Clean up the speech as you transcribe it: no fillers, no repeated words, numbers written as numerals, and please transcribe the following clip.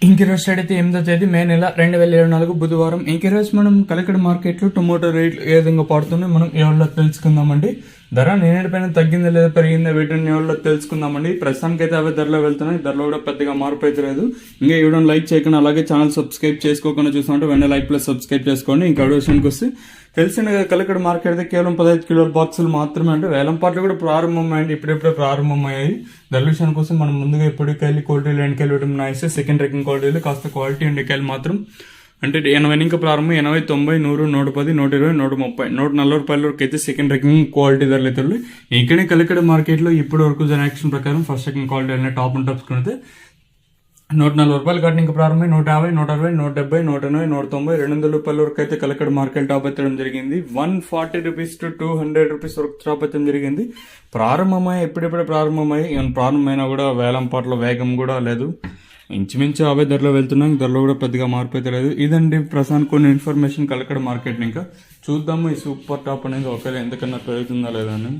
ఇంక రోజు స్టార్ట్ అయితే 8వ తేదీ మే నెల 2024 బుధవారం. ఇంక రోజు మనం కలకడ మార్కెట్లో టొమాటో రేట్లు ఏ విధంగా పడుతున్నాయి మనం ఎవరిలో తెలుసుకుందామండి. ధర నేనేటిపైన తగ్గిందా లేదా పెరిగిందా వీటిని ఎవరిలో తెలుసుకుందామండి. ప్రస్తుతానికి అయితే అవే ధరలో వెళ్తున్నాయి. ధరలో కూడా పెద్దగా మార్పు అయితే లేదు. ఇంకా ఇవ్వడం లైక్ చేయకుండా అలాగే ఛానల్ సబ్స్క్రైబ్ చేసుకోకుండా చూసుకుంటే వెంటనే లైక్ ప్లస్ సబ్స్క్రైబ్ చేసుకోండి. ఇంకా విషయానికి వస్తే తెలిసిన కలకడ మార్కెట్ అయితే కేవలం 15 కిలోల బాక్సులు మాత్రమే అంటే వేలం పాటలు కూడా ప్రారంభమయ్యాయి. ఇప్పుడెప్పుడే ప్రారంభమయ్యాయి. ధరల విషయానికి కోసం మనం ముందుగా ఎప్పటికెళ్ళి క్వాలిటీలు ఎండకాయలు పెట్టడం ఇస్తే సెకండ్ ర్యాంకింగ్ క్వాలిటీలు కాస్త క్వాలిటీ ఎండకాయలు మాత్రం అంటే 80 ఇంకా ప్రారంభం 80, 90, 100, 110, 120, 130, 140 రూపాయల వరకు అయితే సెకండ్ ర్యాంకింగ్ క్వాలిటీ ధరలు అయితే ఇక్కడే కలకడ మార్కెట్లో ఇప్పటి వరకు జనాక్షన్ ప్రకారం ఫస్ట్ సెకండ్ క్వాలిటీ అనే టాప్ అండ్ టాప్స్ కొనితే 140 రూపాయలు కట్టిన ఇంకా ప్రారంభమై 150, 160, 170, 180, 190, 200 రూపాయల వరకు అయితే కలకడ మార్కెట్ టాప్ ఎత్తడం జరిగింది. 140 రూపీస్ టు 200 రూపీస్ వరకు టాప్ ఎత్తడం జరిగింది. ప్రారంభమై ఎప్పుడెప్పుడే ప్రారంభమై ప్రారంభమైనా కూడా వేలం పాటలో వేగం కూడా లేదు. ఇంచుమించు అవే ధరలో వెళ్తున్నాం. ధరలో కూడా పెద్దగా మార్పు అయితే లేదు. ఇదండి ప్రస్తుతానికి కొన్ని ఇన్ఫర్మేషన్ కలకడ మార్కెట్. ఇంకా చూద్దాము ఈ సూపర్ టాప్ అనేది ఒకవేళ ఎంతకన్నా పెరుగుతుందా లేదా అని.